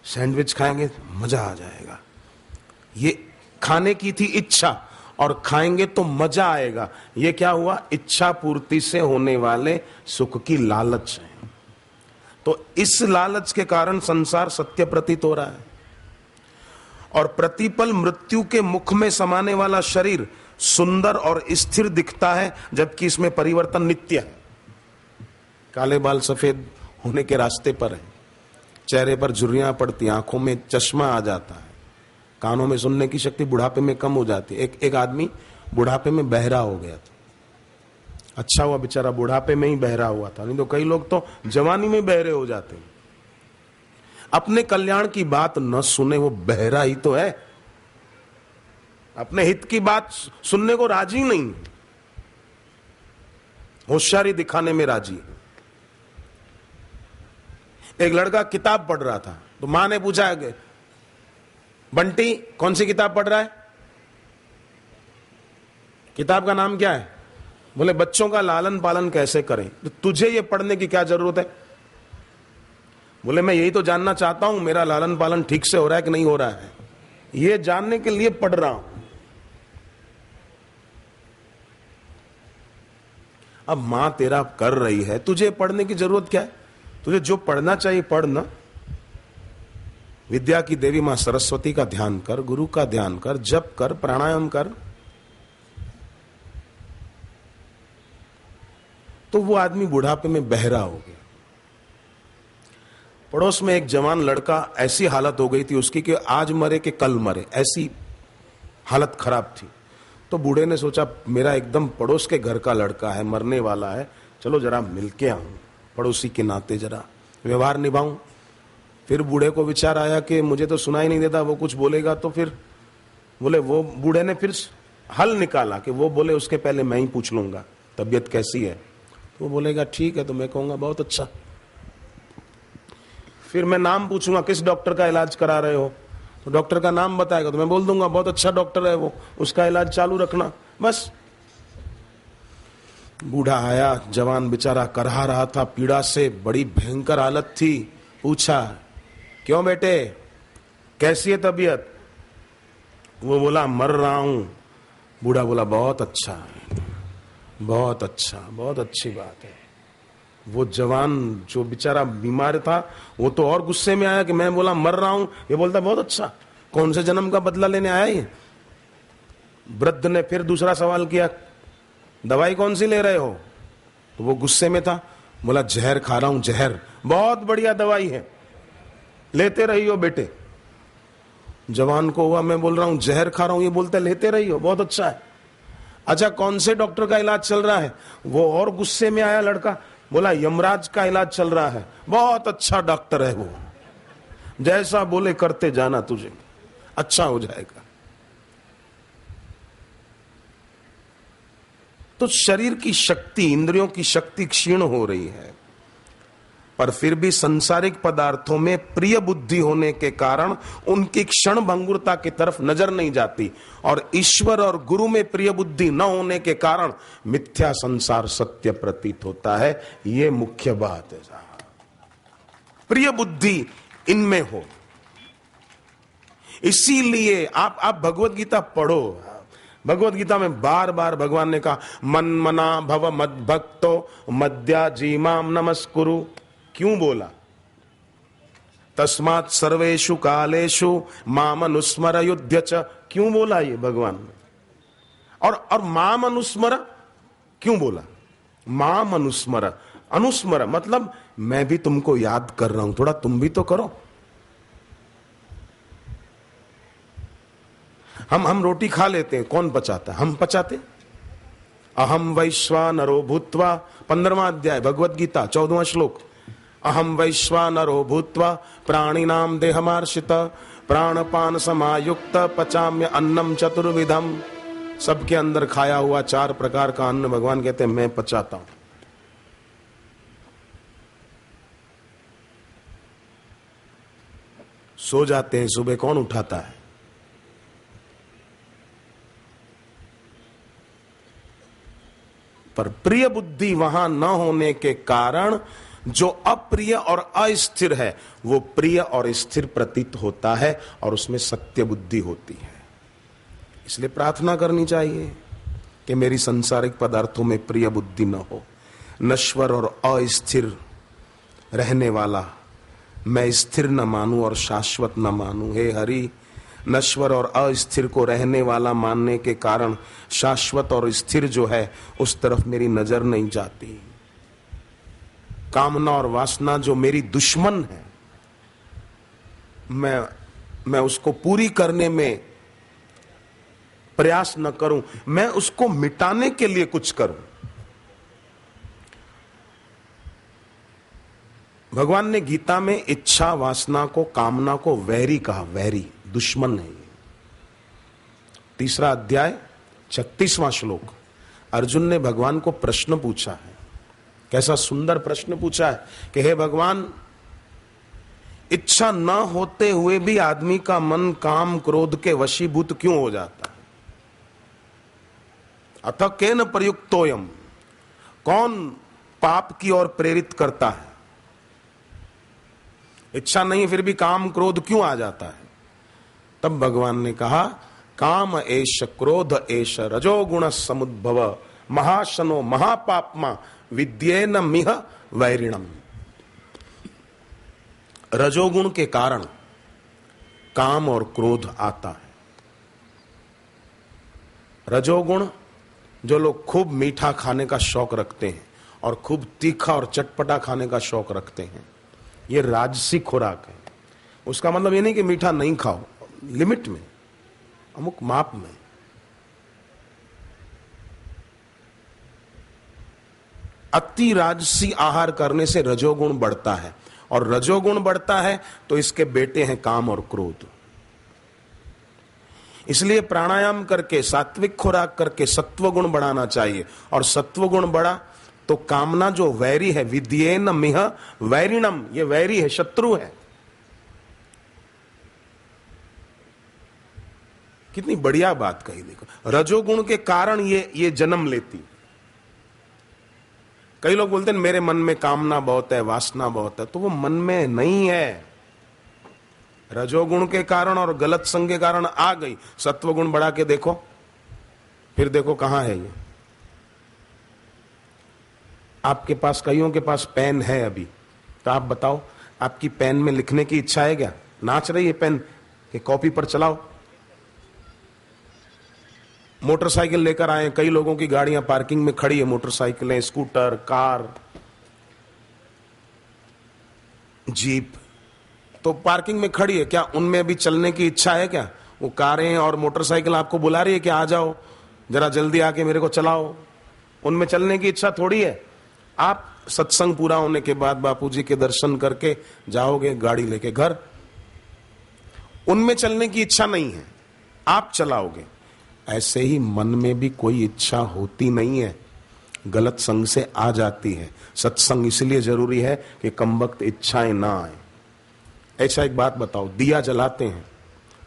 सैंडविच खाएंगे मजा आ जाएगा। ये खाने की थी इच्छा और खाएंगे तो मजा आएगा। ये क्या हुआ? इच्छा पूर्ति से होने वाले सुख की लालच है। तो इस लालच के कारण संसार सत्य प्रतीत हो रहा है। और प्रतिपल मृत्यु के मुख में समाने वाला शरीर सुंदर और स्थिर दिखता है, जबकि इसमें परिवर्तन नित्य है। काले बाल सफेद होने के रास्ते पर है, चेहरे पर झुर्रियां पड़ती, आंखों में चश्मा आ जाता है, कानों में सुनने की शक्ति बुढ़ापे में कम हो जाती है। एक आदमी बुढ़ापे में बहरा हो गया था। अच्छा हुआ बेचारा बुढ़ापे में ही बहरा हुआ था, नहीं तो कई लोग तो जवानी में बहरे हो जाते हैं। अपने कल्याण की बात न सुने वो बहरा ही तो है, अपने हित की बात सुनने को राजी नहीं, होशियारी दिखाने में राजी। एक लड़का किताब पढ़ रहा था, तो मां ने पूछा, बंटी कौन सी किताब पढ़ रहा है? किताब का नाम क्या है? बोले बच्चों का लालन पालन कैसे करें। तो तुझे ये पढ़ने की क्या जरूरत है? बोले मैं यही तो जानना चाहता हूं, मेरा लालन पालन ठीक से हो रहा है कि नहीं हो रहा है, ये जानने के लिए पढ़ रहा हूं। अब मां तेरा कर रही है, तुझे पढ़ने की जरूरत क्या है? तुझे जो पढ़ना चाहिए पढ़ना। विद्या की देवी मां सरस्वती का ध्यान कर, गुरु का ध्यान कर, जप कर, प्राणायाम कर। तो वो आदमी बुढ़ापे में बहरा हो गया। पड़ोस में एक जवान लड़का, ऐसी हालत हो गई थी उसकी कि आज मरे कि कल मरे, ऐसी हालत खराब थी। तो बूढ़े ने सोचा मेरा एकदम पड़ोस के घर का लड़का है, मरने वाला है, चलो जरा मिलके आऊं, पड़ोसी के नाते जरा व्यवहार निभाऊं। फिर बूढ़े को विचार आया कि मुझे तो सुनाई नहीं देता, वो कुछ बोलेगा तो फिर बोले, वो बूढ़े ने फिर हल निकाला कि वो बोले उसके पहले मैं ही पूछ लूंगा तबीयत कैसी है। तो वो बोलेगा ठीक है, तो मैं कहूंगा बहुत अच्छा। फिर मैं नाम पूछूंगा, किस डॉक्टर का इलाज करा रहे हो? तो डॉक्टर का नाम बताएगा तो मैं बोल दूंगा बहुत अच्छा डॉक्टर है वो, उसका इलाज चालू रखना। बस बूढ़ा आया, जवान बेचारा करहा रहा था, पीड़ा से बड़ी भयंकर हालत थी। पूछा क्यों बेटे, कैसी है तबीयत? वो बोला मर रहा हूं। बूढ़ा बोला बहुत अच्छा, बहुत अच्छा, बहुत अच्छी बात है। वो जवान जो बेचारा बीमार था वो तो और गुस्से में आया कि मैं बोला मर रहा हूं, ये बोलता बहुत अच्छा। कौन से जन्म का बदला लेने आया ये? वृद्ध ने फिर दूसरा सवाल किया, दवाई कौन सी ले रहे हो? तो वो गुस्से में था, बोला जहर खा रहा हूं, जहर। बहुत बढ़िया दवाई है, लेते रहियो बेटे। जवान को हुआ मैं बोल रहा हूं जहर खा रहा हूं, ये बोलते लेते रहियो, बहुत अच्छा है। अच्छा कौन से डॉक्टर का इलाज चल रहा है? वो और गुस्से में आया लड़का, बोला यमराज का इलाज चल रहा है, बहुत अच्छा डॉक्टर है वो, जैसा बोले करते जाना, तुझे अच्छा हो जाएगा। तो शरीर की शक्ति, इंद्रियों की शक्ति क्षीण हो रही है, पर फिर भी सांसारिक पदार्थों में प्रिय बुद्धि होने के कारण उनकी क्षण भंगुरता की तरफ नजर नहीं जाती, और ईश्वर और गुरु में प्रिय बुद्धि न होने के कारण मिथ्या संसार सत्य प्रतीत होता है। यह मुख्य बात है साहब, प्रिय बुद्धि इनमें हो। इसीलिए आप भगवत गीता पढ़ो। भगवत गीता में बार बार भगवान ने कहा मन मना भव मद भक्तो मद्या जीमाम नमस्कुरु। क्यों बोला? तस्मात् सर्वेषु कालेषु माम अनुस्मर युध्य च। क्यों बोला ये भगवान ने? और माम अनुस्मर क्यों बोला? माम अनुस्मर, अनुस्मर मतलब मैं भी तुमको याद कर रहा हूं, थोड़ा तुम भी तो करो। हम रोटी खा लेते हैं, कौन पचाता है? हम पचाते। अहम वैश्वानरो भूत्वा, 15वां अध्याय भगवत गीता 14वां श्लोक। अहम वैश्वानरो भूत्वा प्राणिनाम देहमार्शित प्राणपान समायुक्त पचाम्य अन्नम चतुर्विधम। सबके अंदर खाया हुआ 4 प्रकार का अन्न भगवान कहते हैं मैं पचाता हूं। सो जाते हैं, सुबह कौन उठाता है? पर प्रिय बुद्धि वहां न होने के कारण जो अप्रिय और अस्थिर है वो प्रिय और स्थिर प्रतीत होता है और उसमें सत्य बुद्धि होती है। इसलिए प्रार्थना करनी चाहिए कि मेरी सांसारिक पदार्थों में प्रिय बुद्धि न हो, नश्वर और अस्थिर रहने वाला मैं स्थिर न मानूं और शाश्वत न मानूं। हे हरि, नश्वर और अस्थिर को रहने वाला मानने के कारण शाश्वत और स्थिर जो है उस तरफ मेरी नजर नहीं जाती। कामना और वासना जो मेरी दुश्मन है, मैं उसको पूरी करने में प्रयास न करूं, मैं उसको मिटाने के लिए कुछ करूं। भगवान ने गीता में इच्छा वासना को, कामना को वैरी कहा, वैरी, दुश्मन है। 3 अध्याय 36वां श्लोक। अर्जुन ने भगवान को प्रश्न पूछा है, कैसा सुंदर प्रश्न पूछा है कि हे भगवान, इच्छा न होते हुए भी आदमी का मन काम क्रोध के वशीभूत क्यों हो जाता है? अथ केन प्रयुक्तोयम, कौन पाप की ओर प्रेरित करता है? इच्छा नहीं फिर भी काम क्रोध क्यों आ जाता है? तब भगवान ने कहा, काम एष क्रोध एष रजोगुण समुद्भव महाशनो महापापमा विद्येन मिह वैरिणम। रजोगुण के कारण काम और क्रोध आता है। रजोगुण, जो लोग खूब मीठा खाने का शौक रखते हैं और खूब तीखा और चटपटा खाने का शौक रखते हैं, ये राजसी खुराक है। उसका मतलब ये नहीं कि मीठा नहीं खाओ, लिमिट में, अमुक माप में। अति राजसी आहार करने से रजोगुण बढ़ता है और रजोगुण बढ़ता है तो इसके बेटे हैं काम और क्रोध। इसलिए प्राणायाम करके, सात्विक खुराक करके सत्वगुण बढ़ाना चाहिए और सत्वगुण बढ़ा तो कामना जो वैरी है, विद्येन मिह वैरिणम, ये वैरी है, शत्रु है। कितनी बढ़िया बात कही, देखो, रजोगुण के कारण ये जन्म लेती। कई लोग बोलते हैं मेरे मन में कामना बहुत है, वासना बहुत है, तो वो मन में नहीं है, रजोगुण के कारण और गलत संग के कारण आ गई। सत्वगुण बढ़ा के देखो, फिर देखो कहां है ये। आपके पास, कईयों के पास पेन है अभी, तो आप बताओ आपकी पेन में लिखने की इच्छा है क्या? नाच रही है पेन कि कॉपी पर चलाओ। मोटरसाइकिल लेकर आए, कई लोगों की गाड़ियां पार्किंग में खड़ी है, मोटरसाइकिलें, स्कूटर, कार, जीप, तो पार्किंग में खड़ी है, क्या उनमें भी चलने की इच्छा है क्या? वो कारें और मोटरसाइकिल आपको बुला रही है कि आ जाओ जरा जल्दी आके मेरे को चलाओ, उनमें चलने की इच्छा थोड़ी है। आप सत्संग पूरा होने के बाद बापूजी के दर्शन करके जाओगे गाड़ी लेके घर, उनमें चलने की इच्छा नहीं है, आप चलाओगे। ऐसे ही मन में भी कोई इच्छा होती नहीं है, गलत संग से आ जाती है। सत्संग इसलिए जरूरी है कि कमबख्त इच्छाएं ना आए। ऐसा एक बात बताओ, दिया जलाते हैं,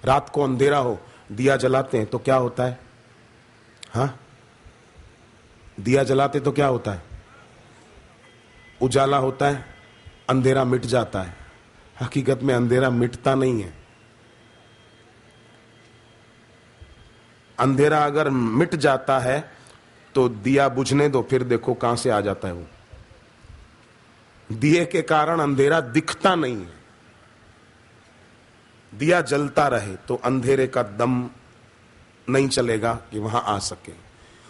रात को अंधेरा हो, दिया जलाते हैं तो क्या होता है? हाँ, दिया जलाते तो क्या होता है? उजाला होता है, अंधेरा मिट जाता है। हकीकत में अंधेरा मिटता नहीं है। अंधेरा अगर मिट जाता है तो दिया बुझने दो, फिर देखो कहां से आ जाता है वो। दिए के कारण अंधेरा दिखता नहीं है। दिया जलता रहे तो अंधेरे का दम नहीं चलेगा कि वहां आ सके।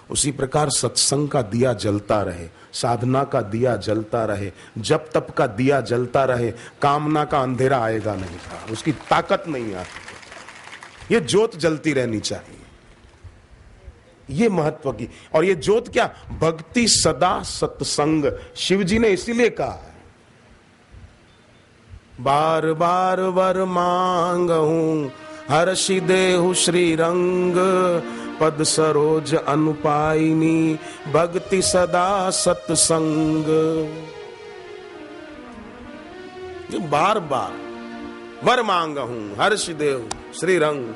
उसी प्रकार सत्संग का दिया जलता रहे, साधना का दिया जलता रहे, जब तप का दिया जलता रहे, कामना का अंधेरा आएगा नहीं, उसकी ताकत नहीं आती। ये ज्योत जलती रहनी चाहिए, ये महत्व की। और ये ज्योत क्या? भक्ति सदा सत्संग। शिव जी ने इसीलिए कहा है बार बार वर मांगहूं हर्षि देहु श्री रंग, पद सरोज अनुपाइनी भक्ति सदा सत्संग। बार बार वर मांगहूं हर्षि देहु श्री रंग,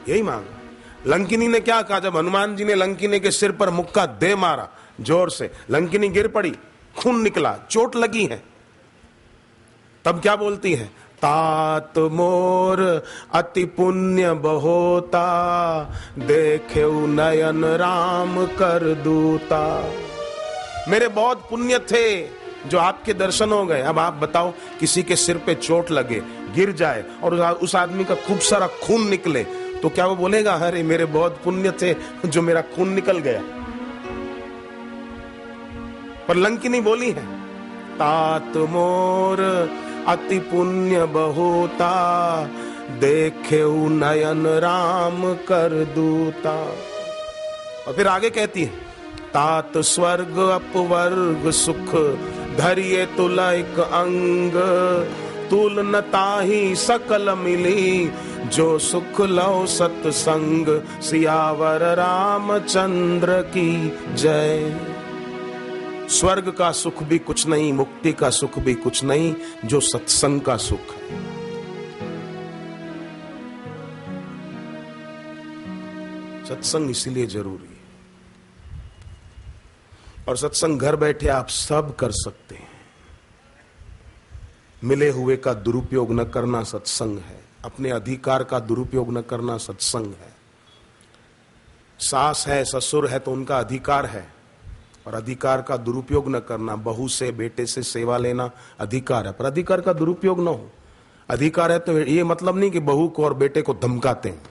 यही मांगा। लंकिनी ने क्या कहा जब हनुमान जी ने लंकिनी के सिर पर मुक्का दे मारा जोर से, लंकिनी गिर पड़ी, खून निकला, चोट लगी है, तब क्या बोलती है? तात मोर अति पुण्य बहोता, देखे नयन राम कर दूता। मेरे बहुत पुण्य थे जो आपके दर्शन हो गए। अब आप बताओ, किसी के सिर पे चोट लगे, गिर जाए और उस आदमी का खूब सारा खून निकले, तो क्या वो बोलेगा अरे मेरे बहुत पुण्य थे जो मेरा खून निकल गया? पर लंकिनी बोली है, तात मोर अति पुण्य बहुता, देखे नयन राम कर दूता। और फिर आगे कहती है, तात स्वर्ग अपवर्ग सुख, धरिए तुलैक अंग, तुल न ताहि सकल मिली, जो सुख लो सत्संग, सियावर रामचंद्र की जय। स्वर्ग का सुख भी कुछ नहीं, मुक्ति का सुख भी कुछ नहीं, जो सत्संग का सुख है। सत्संग इसीलिए जरूरी है, और सत्संग घर बैठे आप सब कर सकते हैं। मिले हुए का दुरुपयोग न करना सत्संग है, अपने अधिकार का दुरुपयोग न करना सत्संग है। सास है, ससुर है तो उनका अधिकार है, और अधिकार का दुरुपयोग न करना। बहू से, बेटे से सेवा लेना अधिकार है, पर अधिकार का दुरुपयोग न हो। अधिकार है तो ये मतलब नहीं कि बहू को और बेटे को धमकाते हैं,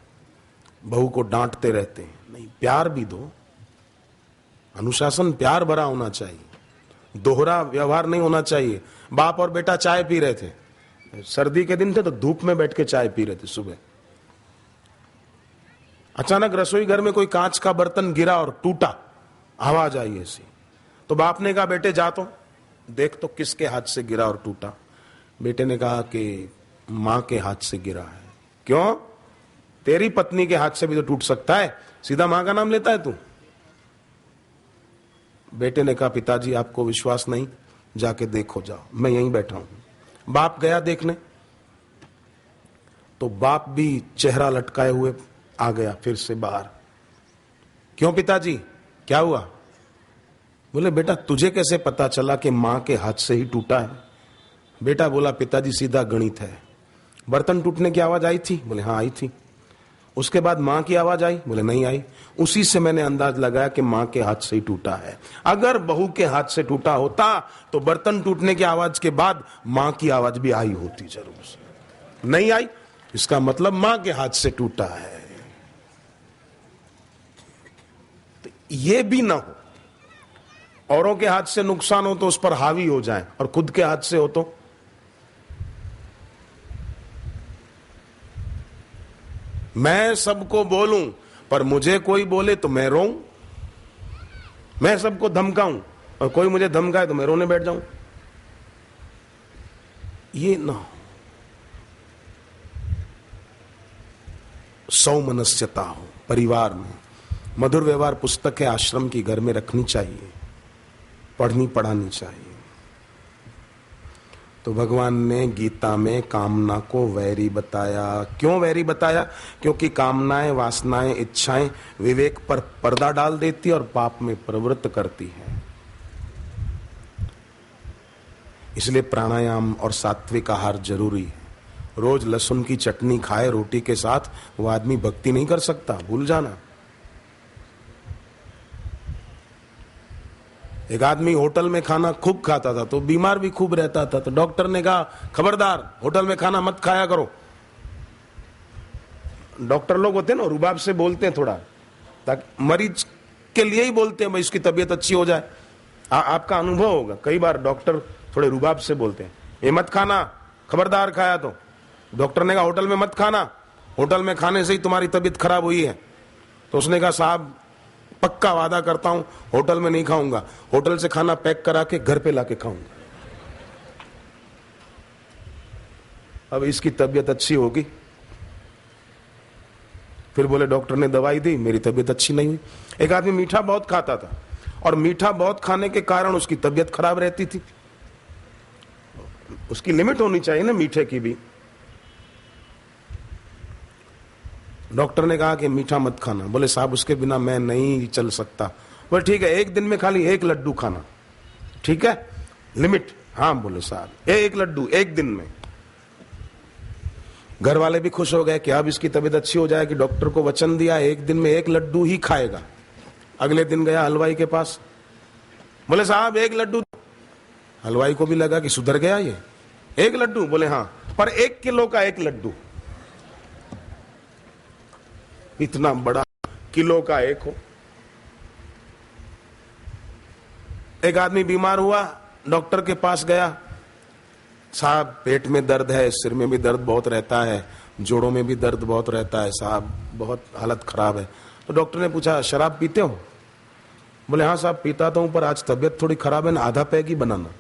बहू को डांटते रहते हैं, नहीं, प्यार भी दो। अनुशासन प्यार भरा होना चाहिए, दोहरा व्यवहार नहीं होना चाहिए। बाप और बेटा चाय पी रहे थे, सर्दी के दिन थे तो धूप में बैठ के चाय पी रहे थे सुबह। अचानक रसोई घर में कोई कांच का बर्तन गिरा और टूटा, आवाज आई ऐसी, तो बाप ने कहा बेटे जा तो देख तो किसके हाथ से गिरा और टूटा। बेटे ने कहा कि मां के हाथ से गिरा है। क्यों? तेरी पत्नी के हाथ से भी तो टूट सकता है, सीधा मां का नाम लेता है तू। बेटे ने कहा पिताजी आपको विश्वास नहीं, जाके देखो जाओ, मैं यहीं बैठा हूं। बाप गया देखने, तो बाप भी चेहरा लटकाए हुए आ गया फिर से बाहर। क्यों पिताजी, क्या हुआ? बोले बेटा तुझे कैसे पता चला कि मां के हाथ से ही टूटा है? बेटा बोला पिताजी सीधा गणित है। बर्तन टूटने की आवाज आई थी? बोले हाँ आई थी। उसके बाद मां की आवाज आई? बोले नहीं आई। उसी से मैंने अंदाज लगाया कि मां के हाथ से ही टूटा है। अगर बहू के हाथ से टूटा होता तो बर्तन टूटने की आवाज के बाद मां की आवाज भी आई होती जरूर से। नहीं आई, इसका मतलब मां के हाथ से टूटा है। तो ये भी ना हो, औरों के हाथ से नुकसान हो तो उस पर हावी हो जाए, और खुद के हाथ से हो तो मैं सबको बोलूं पर मुझे कोई बोले तो मैं रोऊं, मैं सबको धमकाऊं और कोई मुझे धमकाए तो मैं रोने बैठ जाऊं। ये ना हो। सौमनस्यता हो परिवार में। मधुर व्यवहार पुस्तक है, आश्रम की घर में रखनी चाहिए, पढ़नी पढ़ानी चाहिए। तो भगवान ने गीता में कामना को वैरी बताया। क्यों वैरी बताया? क्योंकि कामनाएं, वासनाएं, इच्छाएं विवेक पर पर्दा डाल देती और पाप में प्रवृत्त करती है। इसलिए प्राणायाम और सात्विक आहार जरूरी है। रोज लहसुन की चटनी खाए रोटी के साथ वो आदमी भक्ति नहीं कर सकता, भूल जाना। एक आदमी होटल में खाना खूब खाता था तो बीमार भी खूब रहता था, तो डॉक्टर ने कहा खबरदार होटल में खाना मत खाया करो। डॉक्टर लोग होते हैं ना, रुबाब से बोलते हैं थोड़ा, ताकि मरीज के लिए ही बोलते हैं भाई इसकी तबीयत अच्छी हो जाए। आपका अनुभव होगा, कई बार डॉक्टर थोड़े रुबाब से बोलते हैं, ये मत खाना, खबरदार खाया तो। डॉक्टर ने कहा होटल में मत खाना, होटल में खाने से ही तुम्हारी तबीयत खराब हुई है। तो उसने कहा साहब पक्का वादा करता हूं होटल में नहीं खाऊंगा, होटल से खाना पैक करा के घर पे लाके खाऊंगा। अब इसकी तबीयत अच्छी होगी। फिर बोले डॉक्टर ने दवाई दी, मेरी तबीयत अच्छी नहीं हुई। एक आदमी मीठा बहुत खाता था और मीठा बहुत खाने के कारण उसकी तबीयत खराब रहती थी। उसकी लिमिट होनी चाहिए ना मीठे की भी। डॉक्टर ने कहा कि मीठा मत खाना। बोले साहब उसके बिना मैं नहीं चल सकता। बोले ठीक है, एक दिन में खाली 1 लड्डू खाना, ठीक है, लिमिट। हाँ बोले साहब 1 लड्डू 1 दिन में। घर वाले भी खुश हो गए कि अब इसकी तबीयत अच्छी हो जाएगी। डॉक्टर को वचन दिया 1 दिन में 1 लड्डू ही खाएगा। अगले दिन गया हलवाई के पास, बोले साहब 1 लड्डू। हलवाई को भी लगा कि सुधर गया ये, 1 लड्डू। बोले हाँ, पर 1 किलो का 1 लड्डू। इतना बड़ा किलो का 1 हो। एक आदमी बीमार हुआ, डॉक्टर के पास गया। साहब पेट में दर्द है, सिर में भी दर्द बहुत रहता है, जोड़ों में भी दर्द बहुत रहता है साहब, बहुत हालत खराब है। तो डॉक्टर ने पूछा शराब पीते हो? बोले हाँ साहब पीता तो हूं, पर आज तबीयत थोड़ी खराब है ना, आधा पैक ही बनाना।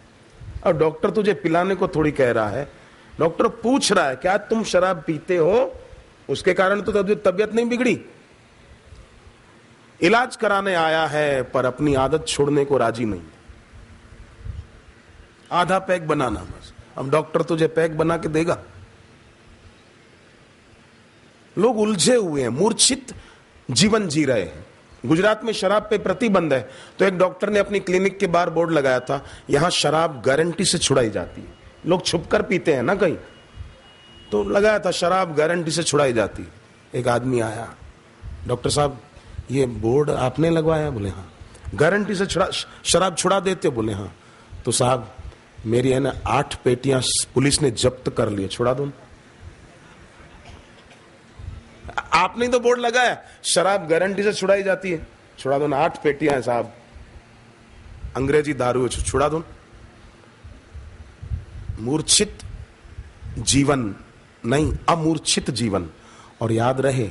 और डॉक्टर तुझे पिलाने को थोड़ी कह रहा है। डॉक्टर पूछ रहा है क्या तुम शराब पीते हो? उसके कारण तो तबीयत नहीं बिगड़ी। इलाज कराने आया है पर अपनी आदत छोड़ने को राजी नहीं। आधा पैक बनाना बस। अब डॉक्टर तुझे पैक बना के देगा? लोग उलझे हुए हैं, मूर्छित जीवन जी रहे हैं। गुजरात में शराब पे प्रतिबंध है, तो एक डॉक्टर ने अपनी क्लिनिक के बाहर बोर्ड लगाया था, यहां शराब गारंटी से छुड़ाई जाती है। लोग छुपकर पीते हैं ना कहीं, तो लगाया था शराब गारंटी से छुड़ाई जाती। एक आदमी आया, डॉक्टर साहब ये बोर्ड आपने लगवाया? बोले हाँ। गारंटी से शराब छुड़ा देते? बोले हाँ। तो साहब मेरी है ना 8 पेटियां पुलिस ने जब्त कर लिए, छुड़ा दो। आपने तो बोर्ड लगाया शराब गारंटी से छुड़ाई जाती है, छुड़ा दो ना। 8 पेटियां हैं साहब, अंग्रेजी दारू है, छुड़ा दो। मूर्छित जीवन नहीं, अमूर्छित जीवन। और याद रहे,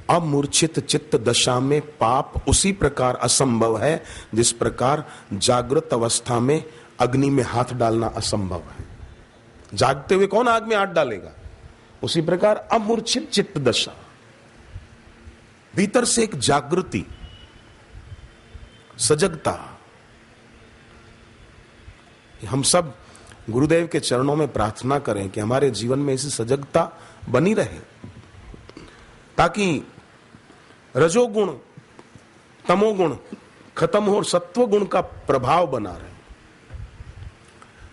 अमूर्छित चित्त दशा में पाप उसी प्रकार असंभव है जिस प्रकार जागृत अवस्था में अग्नि में हाथ डालना असंभव है। जागते हुए कौन आग में हाथ डालेगा? उसी प्रकार अमूर्छित चित्त दशा, भीतर से एक जागृति, सजगता। हम सब गुरुदेव के चरणों में प्रार्थना करें कि हमारे जीवन में ऐसी सजगता बनी रहे, ताकि रजोगुण तमोगुण खत्म हो और सत्व गुण का प्रभाव बना रहे।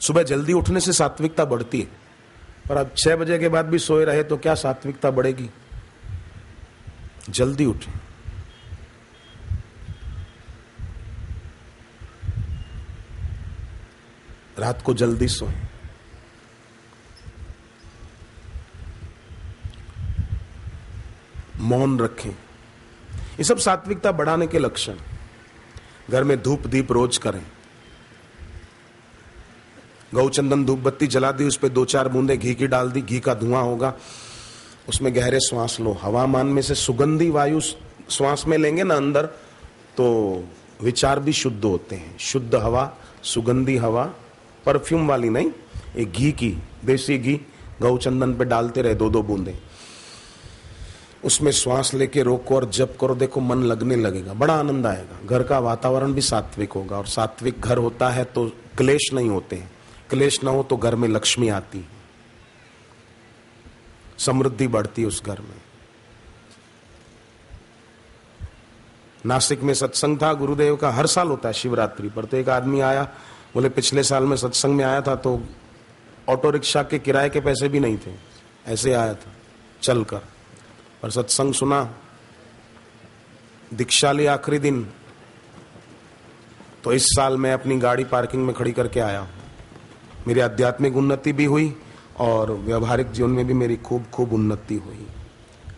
सुबह जल्दी उठने से सात्विकता बढ़ती है, पर अब 6 बजे के बाद भी सोए रहे तो क्या सात्विकता बढ़ेगी? जल्दी उठें। रात को जल्दी सोएं। मौन रखें। ये सब सात्विकता बढ़ाने के लक्षण। घर में धूप दीप रोज करें। गौचंदन धूप बत्ती जला दी, उस पर 2-4 बूंदे घी की डाल दी, घी का धुआं होगा, उसमें गहरे श्वास लो। हवामान में से सुगंधी वायु श्वास में लेंगे ना अंदर, तो विचार भी शुद्ध होते हैं। शुद्ध हवा, सुगंधी हवा, परफ्यूम वाली नहीं, एक घी की, देसी घी गौचंदन पे डालते रहे 2-2 बूंदे, उसमें श्वास लेके रोको और जप करो, देखो मन लगने लगेगा, बड़ा आनंद आएगा। घर का वातावरण भी सात्विक होगा, और सात्विक घर होता है तो क्लेश नहीं होते हैं। क्लेश ना हो तो घर में लक्ष्मी आती, समृद्धि बढ़ती उस घर में। नासिक में सत्संग था गुरुदेव का, हर साल होता है शिवरात्रि पर। तो एक आदमी आया, बोले पिछले साल में सत्संग में आया था तो ऑटो रिक्शा के किराए के पैसे भी नहीं थे, ऐसे आया था चलकर, पर सत्संग सुना, दीक्षा ली आखिरी दिन, तो इस साल मैं अपनी गाड़ी पार्किंग में खड़ी करके आया हूं। मेरी आध्यात्मिक उन्नति भी हुई और व्यवहारिक जीवन में भी मेरी खूब खूब उन्नति हुई।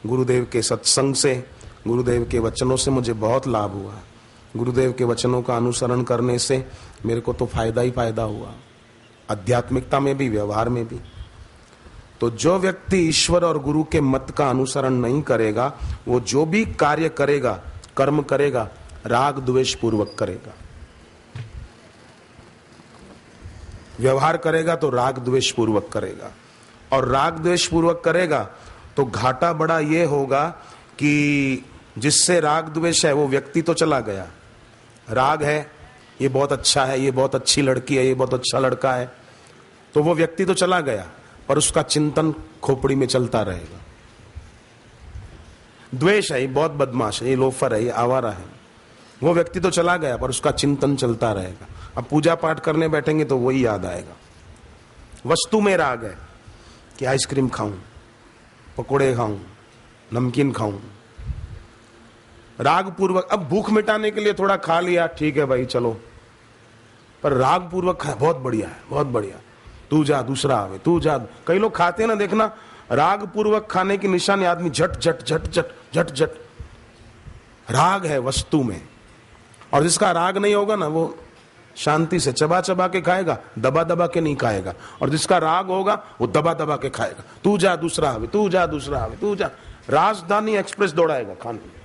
गुरुदेव के सत्संग से, गुरुदेव के वचनों से मुझे बहुत लाभ हुआ। गुरुदेव के वचनों का अनुसरण करने से मेरे को तो फायदा ही फायदा हुआ, आध्यात्मिकता में भी, व्यवहार में भी। तो जो व्यक्ति ईश्वर और गुरु के मत का अनुसरण नहीं करेगा, वो जो भी कार्य करेगा, कर्म करेगा, राग द्वेष पूर्वक करेगा। व्यवहार करेगा तो राग द्वेष पूर्वक करेगा, और राग द्वेष पूर्वक करेगा तो घाटा बड़ा ये होगा कि जिससे राग द्वेष है वो व्यक्ति तो चला गया, राग है ये बहुत अच्छा है, ये बहुत अच्छी लड़की है, ये बहुत अच्छा लड़का है, तो वो व्यक्ति तो चला गया पर उसका चिंतन खोपड़ी में चलता रहेगा। द्वेष है ये बहुत बदमाश है, ये लोफर है, ये आवारा है, वो व्यक्ति तो चला गया पर उसका चिंतन चलता रहेगा। अब पूजा पाठ करने बैठेंगे तो वही याद आएगा। वस्तु में राग है कि आइसक्रीम खाऊं, पकोड़े खाऊं, नमकीन खाऊं, राग पूर्वक। अब भूख मिटाने के लिए थोड़ा खा लिया, ठीक है भाई चलो, पर राग पूर्वक खाए, बहुत बढ़िया है, बहुत बढ़िया, तू जा दूसरा आवे, तू जा। कई लोग खाते हैं ना, देखना राग पूर्वक खाने की निशानी आदमी झट झट झट झट झट झट, राग है वस्तु में। और जिसका राग नहीं होगा ना वो शांति से चबा चबा के खाएगा, दबा दबा के नहीं खाएगा। और जिसका राग होगा वो दबा दबा के खाएगा, तू जा दूसरा आवे, तू जा दूसरा आवे, तू जा, राजधानी एक्सप्रेस दौड़ाएगा खाने में।